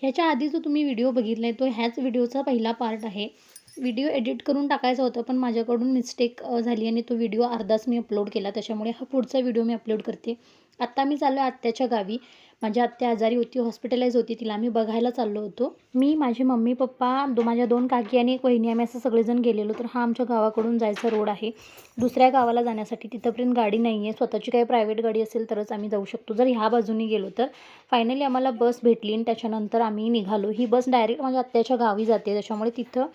ह्याच्या आधी जो तुम्ही व्हिडिओ बघितला आहे तो ह्याच व्हिडिओचा पहिला पार्ट आहे. व्हिडिओ एडिट करून टाकायचं होतं पण माझ्याकडून मिस्टेक झाली आणि तो व्हिडिओ अर्धाच मी अपलोड केला. त्याच्यामुळे हा पुढचा व्हिडिओ मी अपलोड करते. आत्ता मी चाललो आहे आत्याच्या गावी. माझी आत्या आजारी होती, हॉस्पिटलाइज होती. तिला आम्ही बघायला चाललो होतो. मी, माझे मम्मी पप्पा, माझ्या 2 काकी आणि एक वहिनी आम्ही असं सगळेजण गेलेलो. तर हा आमच्या गावाकडून जायचा रोड आहे. दुसऱ्या गावाला जाण्यासाठी तिथपर्यंत गाडी नाही आहे. स्वतःची काही प्रायव्हेट गाडी असेल तरच आम्ही जाऊ शकतो. जर ह्या बाजूने गेलो तर फायनली आम्हाला बस भेटली आणि त्याच्यानंतर आम्ही निघालो. ही बस डायरेक्ट माझ्या आत्याच्या गावी जाते. त्याच्यामुळे तिथं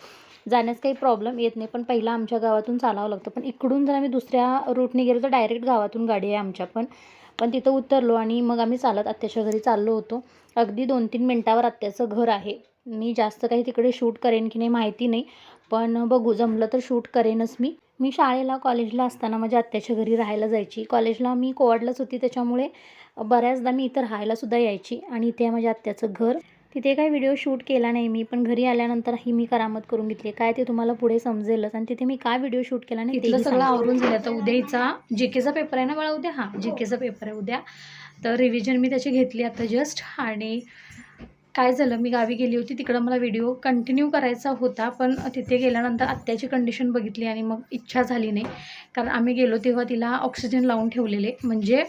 जाण्यास काही प्रॉब्लेम येत नाही. पण पहिला आमच्या गावातून चालावं लागतं. पण इकडून जर आम्ही दुसऱ्या रूटने गेलो तर डायरेक्ट गावातून गाडी आहे आमच्या पण तिथं उतरलो आणि मग आम्ही चालत आत्याच्या घरी चाललो होतो. अगदी 2-3 मिनटावर आत्याचं घर आहे. मी जास्त काही तिकडे शूट करेन की नाही माहिती नाही, पण बघू जमलं तर शूट करेनच मी. मी शाळेला, कॉलेजला असताना माझ्या आत्याच्या घरी राहायला जायची. कॉलेजला मी कोवाडलाच होती त्याच्यामुळे बऱ्याचदा मी इथं राहायलासुद्धा यायची आणि इथे माझ्या आत्याचं घर. तिथे काही व्हिडिओ शूट केला नाही मी, पण घरी आल्यानंतर ही मी करामत करून घेतली. काय ते तुम्हाला पुढे समजेलच. आणि तिथे मी काय व्हिडिओ शूट केला नाही तिथलं सगळं आवरून झालं. तर उद्याचा जीकेचा पेपर आहे ना बाळा उद्या. हां, जीकेचा पेपर आहे उद्या. तर रिव्हिजन मी त्याची घेतली आता जस्ट. आणि काय झालं, मी गावी गेली होती. तिकडं मला व्हिडिओ कंटिन्यू करायचा होता, पण तिथे गेल्यानंतर आत्याची कंडिशन बघितली आणि मग इच्छा झाली नाही. कारण आम्ही गेलो तेव्हा तिला ऑक्सिजन लावून ठेवलेले. म्हणजे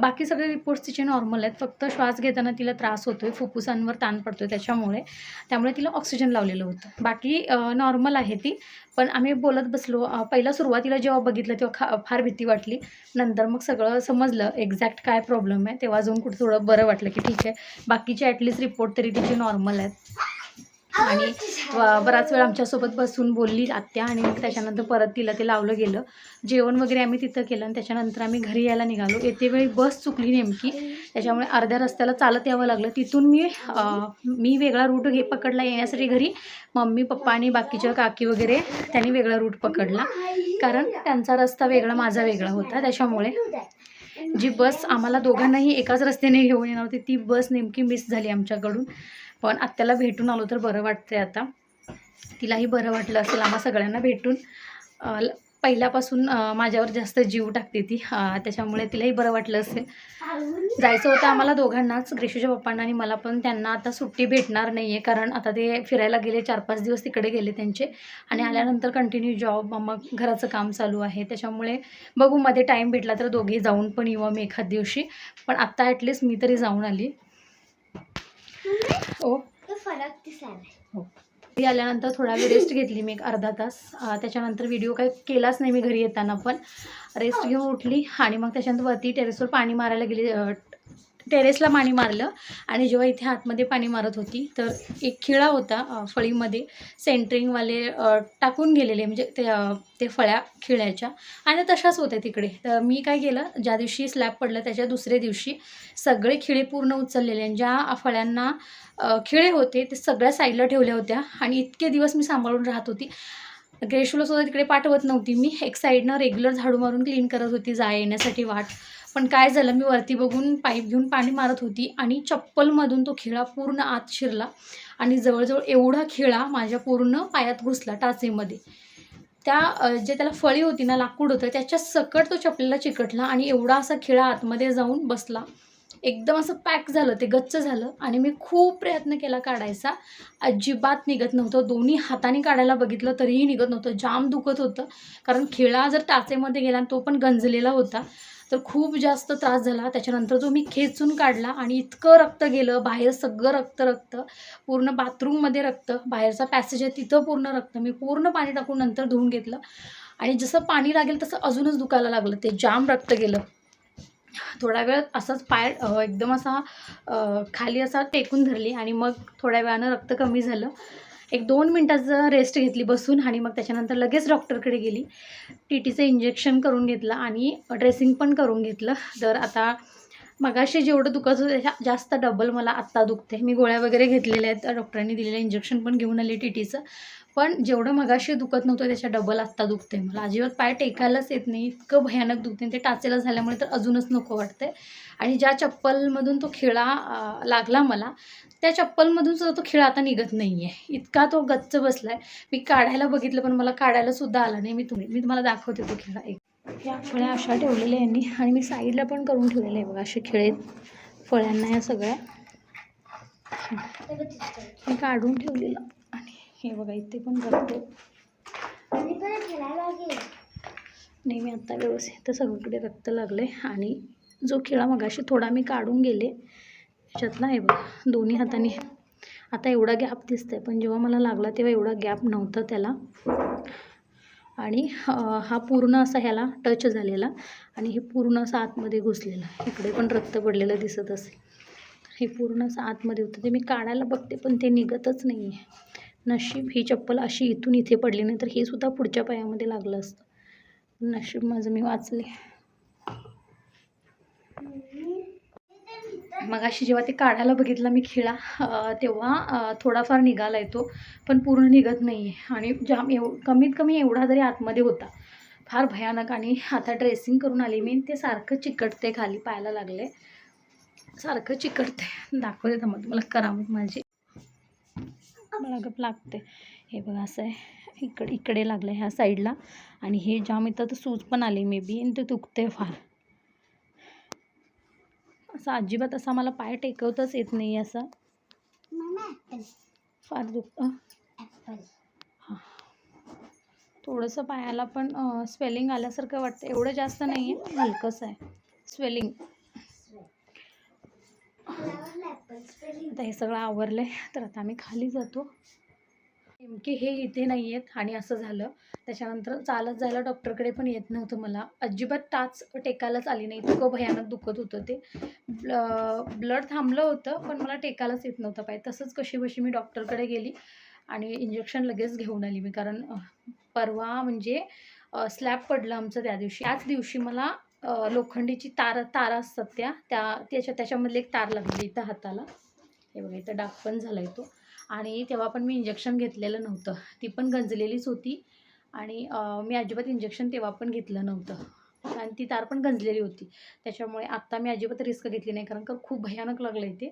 बाकी सगळे रिपोर्ट्स तिचे नॉर्मल आहेत. फक्त श्वास घेताना तिला त्रास होतो आहे, फुफ्फुसांवर ताण पडतो आहे त्यामुळे तिला ऑक्सिजन लावलेलं होतं. बाकी नॉर्मल आहे ती. पण आम्ही बोलत बसलो. पहिला सुरुवातीला जेव्हा बघितलं तेव्हा फार भीती वाटली. नंतर मग सगळं समजलं एक्झॅक्ट काय प्रॉब्लेम आहे. तेव्हा अजून कुठं थोडं बरं वाटलं की ठीक आहे, बाकीचे ॲटलिस्ट रिपोर्ट तरी तिचे नॉर्मल आहेत. आणि बराच वेळ आमच्यासोबत बसून बोलली आत्या आणि मग त्याच्यानंतर परत तिला ते लावलं गेलं. जेवण वगैरे आम्ही तिथं केलं आणि त्याच्यानंतर आम्ही घरी यायला निघालो. येते वेळी बस चुकली नेमकी, त्याच्यामुळे अर्ध्या रस्त्याला चालत यावं लागलं. तिथून मी वेगळा रूट पकडला येण्यासाठी घरी. मम्मी पप्पा आणि बाकीच्या काकी वगैरे त्यांनी वेगळा रूट पकडला, कारण त्यांचा रस्ता वेगळा माझा वेगळा होता. त्याच्यामुळे जी बस आम्हाला दोघांनाही एकाच रस्त्याने घेऊन येणार होती ती बस नेमकी मिस झाली आमच्याकडून. पण आत्याला भेटून आलो तर बरं वाटतंय आता. तिलाही बरं वाटलं असेल आम्हा सगळ्यांना भेटून. पहिल्यापासून माझ्यावर जास्त जीव टाकते ती, त्याच्यामुळे तिलाही बरं वाटलं असेल. जायचं होतं आम्हाला दोघांनाच, ग्रेशूच्या पप्पांना आणि मला, पण त्यांना आता सुट्टी भेटणार नाही आहे. कारण आता ते फिरायला गेले, 4-5 दिवस तिकडे गेले त्यांचे आणि आल्यानंतर कंटिन्यू जॉब, मग घराचं काम चालू आहे. त्याच्यामुळे बघू मध्ये टाईम भेटला तर दोघे जाऊन पण येऊ आम्ही एखाद दिवशी. पण आत्ता ॲटलिस्ट मी तरी जाऊन आली. फरक दिसायला. घरी आल्यानंतर थोडा वेळ रेस्ट घेतली मी, एक अर्धा तास. त्याच्यानंतर व्हिडिओ काही केलाच नाही मी घरी येताना, पण रेस्ट घेऊन उठली आणि मग त्याच्यानंतर वरती टेरेसवर पाणी मारायला गेली. टेरेसला पाणी मारलं आणि जेव्हा इथे आतमध्ये पाणी मारत होती तर एक खिळा होता फळीमध्ये, सेंटरिंगवाले टाकून गेलेले, म्हणजे ते फळ्या खिळ्याच्या आणि तशाच होत्या तिकडे. तर मी काय केलं, ज्या दिवशी स्लॅब पडलं त्याच्या दुसऱ्या दिवशी सगळे खिळे पूर्ण उचललेले आणि ज्या फळ्यांना खिळे होते ते सगळ्या साईडला ठेवल्या होत्या. आणि इतके दिवस मी सांभाळून राहत होती. ग्रेशूलासुद्धा तिकडे पाठवत नव्हती मी. एक साईडनं रेग्युलर झाडू मारून क्लीन करत होती जाय येण्यासाठी वाट. पण काय झालं, मी वरती बघून पाईप घेऊन पाणी मारत होती आणि चप्पलमधून तो खिळा पूर्ण आत शिरला आणि जवळजवळ एवढा खिळा माझ्या पूर्ण पायात घुसला टाचेमध्ये. जे त्याला फळी होती ना, लाकूड होतं, त्याच्या सकट तो चपलेला चिकटला आणि एवढा असा खिळा आतमध्ये जाऊन बसला. एकदम असं पॅक झालं, ते गच्च झालं आणि मी खूप प्रयत्न केला काढायचा, अजिबात निघत नव्हतं. दोन्ही हाताने काढायला बघितलं तरीही निघत नव्हतं. जाम दुखत होतं, कारण खिळा जर टाचेमध्ये गेला आणि तो पण गंजलेला होता तर खूप जास्त त्रास झाला. त्याच्यानंतर जो मी खेचून काढला आणि इतकं रक्त गेलं बाहेर, सगळं रक्त, पूर्ण बाथरूममध्ये रक्त, बाहेरचा पॅसेज आहे तिथं पूर्ण रक्त. मी पूर्ण पाणी टाकून नंतर धुवून घेतलं आणि जसं पाणी लागेल तसं अजूनच दुखायला लागलं. ते जाम रक्त गेलं. थोडा वेळ असंच पाय एकदम असा खाली असा टेकून धरली आणि मग थोड्या वेळानं रक्त कमी झालं. 1-2 मिनटाचं रेस्ट घेतली बसून आणि मग त्याच्यानंतर लगेच डॉक्टरकडे गेली. TTचं इंजेक्शन करून घेतलं आणि ड्रेसिंग पण करून घेतलं. तर आता मगाशी जेवढं दुखत होतं त्याच्या जास्त डबल मला आत्ता दुखते. मी गोळ्या वगैरे घेतलेल्या आहेत, डॉक्टरांनी दिलेलं इंजेक्शन पण घेऊन आले TTचं. पण जेवढं मगाशी दुखत नव्हतं त्याच्या डबल आत्ता दुखते. मला अजिबात पाय टेकायलाच येत नाही, इतकं भयानक दुखते. ते टाचेला झाल्यामुळे तर अजूनच नको वाटतंय. आणि ज्या चप्पलमधून तो खिळा लागला मला, त्या चप्पलमधून सुद्धा तो खिळा आता निघत नाही आहे. इतका तो गच्च बसला आहे. मी काढायला बघितलं पण मला काढायलासुद्धा आला नाही. मी तुम्हाला दाखवते तो खिळा. ह्या फळ्या अशा ठेवलेल्या यांनी आणि मी साईडला पण करून ठेवलेलं आहे बघा, असे खिळे फळ्यांना या सगळ्या. हे काढून ठेवलेलं आणि हे बघा इथे पण रक्त. नाही मी आत्ता व्यवस्थित सगळीकडे रक्त लागले आणि जो खिळा मगाशी थोडा मी काढून गेले त्याच्यातला आहे बघा दोन्ही हाताने. आता एवढा गॅप दिसतंय पण जेव्हा मला लागला तेव्हा एवढा गॅप नव्हता त्याला. आणि हा पूर्ण असा ह्याला टच झालेला आणि हे पूर्ण असं आतमध्ये घुसलेलं. इकडे पण रक्त पडलेलं दिसत असेल. हे पूर्ण असं आतमध्ये होतं ते मी काढायला बघते पण ते निघतच नाही आहे. नशीब ही चप्पल अशी इथून इथे पडली नाही तर हे सुद्धा पुढच्या पायामध्ये लागलं असतं. नशीब माझं मी वाचले. मग अशी जेव्हा ते काढायला बघितलं मी खिळा तेव्हा थोडाफार निघाला येतो पण पूर्ण निघत नाही आहे. आणि जाम कमीत कमी एवढा जरी आतमध्ये होता फार भयानक. आणि आता ड्रेसिंग करून आली मी ते सारखं चिकटते खाली पायाला लागले सारखं चिकटते. दाखवते मग तुम्हाला करामत माझी. मला गप लागते. हे बघा असं आहे इकडे लागलं ह्या साईडला आणि हे जाम इथं तर सूज पण आली मे बी आणि ते दुखते फार. असं अजिबात असा मला पाय टेकवताच येत नाही असं फार दुखतं. हां थोडंसं पायाला पण स्वेलिंग आल्यासारखं वाटतं. एवढं जास्त नाही आहे हलकंच आहे स्वेलिंग. आता हे सगळं आवरलं आहे तर आता आम्ही खाली जातो. नेमके हे इथे नाही आहेत आणि असं झालं. त्याच्यानंतर चालत जायला डॉक्टरकडे पण येत नव्हतं मला. अजिबात टाच टेकायलाच आली नाही. इतकं भयानक दुखत होतं ते. ब्लड थांबलं होतं पण मला टेकायलाच येत नव्हतं पाय. तसंच कशी बशी मी डॉक्टरकडे गेली आणि इंजेक्शन लगेच घेऊन आली मी. कारण परवा म्हणजे स्लॅब पडलं आमचं त्या दिवशी. त्याच दिवशी मला लोखंडीची तारा असतात त्याच्यामधले एक तार लागली इथं हाताला. हे बघा इथं डाग पण झाला आहे तो. आणि तेव्हा पण मी इंजेक्शन घेतलेलं नव्हतं. ती पण गंजलेलीच होती आणि मी अजिबात इंजेक्शन तेव्हा पण घेतलं नव्हतं आणि ती तार पण गंजलेली होती. त्याच्यामुळे आत्ता मी अजिबात रिस्क घेतली नाही कारण का खूप भयानक लागलं आहे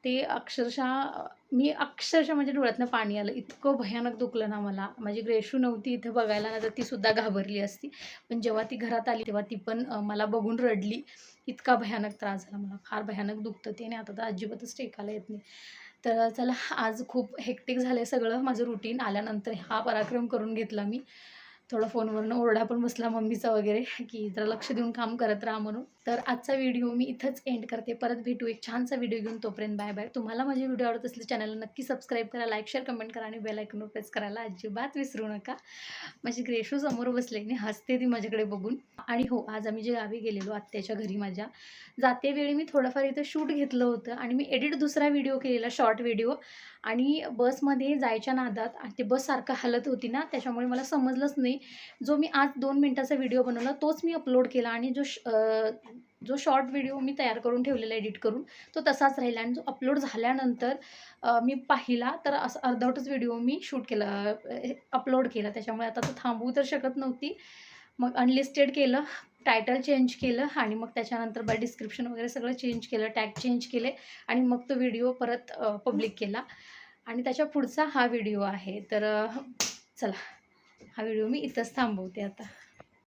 ते अक्षरशः माझ्या डोळ्यातनं पाणी आलं. इतकं भयानक दुखलं ना मला. माझी ग्रेशू नव्हती इथं बघायला ना तर तीसुद्धा घाबरली असती. पण जेव्हा ती घरात आली तेव्हा ती पण मला बघून रडली. इतका भयानक त्रास झाला मला. फार भयानक दुखतं ते आणि आता तर अजिबातच टेकायला येत नाही. तर चला आज खूप हेक्टिक झालं आहे सगळं माझं रुटीन. आल्यानंतर हा पराक्रम करून घेतला मी. थोडं फोनवरनं ओरडा पण बसला मम्मीचा वगैरे की जरा लक्ष देऊन काम करत राहा म्हणून. तर आजचा व्हिडिओ मी इथंच एंड करते. परत भेटू एक छानसा व्हिडिओ घेऊन. तोपर्यंत बाय बाय. तुम्हाला माझे व्हिडिओ आवडत असले चॅनलला नक्की सबस्क्राईब करा, लाईक शेअर कमेंट करा आणि बेल आयकॉनवर प्रेस करायला अजिबात विसरू नका. माझी ग्रेशू समोर बसले आणि हसते ती माझ्याकडे बघून. आणि हो आज आम्ही जे गावी गेलेलो आत्याच्या घरी माझ्या जातेवेळी मी थोडंफार इथं शूट घेतलं होतं आणि मी एडिट दुसरा व्हिडिओ केलेला शॉर्ट व्हिडिओ. आणि बसमध्ये जायच्या नादात आणि ते बस सारखं हलत होती ना त्याच्यामुळे मला समजलंच नाही. जो मी आज 2 मिनटाचा व्हिडिओ बनवला तोच मी अपलोड केला आणि जो शॉर्ट व्हिडिओ मी तयार करून ठेवलेला एडिट करून तो तसाच राहिला. आणि जो अपलोड झाल्यानंतर मी पाहिला तर असं अर्धवटच व्हिडिओ मी शूट केला अपलोड केला. त्याच्यामुळे आता तो थांबवू तर शकत नव्हती. मग अनलिस्टेड केलं, टायटल चेंज केलं आणि मग त्याच्यानंतर डिस्क्रिप्शन वगैरे सगळं चेंज केलं, टॅग चेंज केले आणि मग तो व्हिडिओ परत पब्लिक केला. आणि त्याच्या पुढचा हा व्हिडिओ आहे. तर चला हा व्हिडिओ मी इथंच थांबवते आता.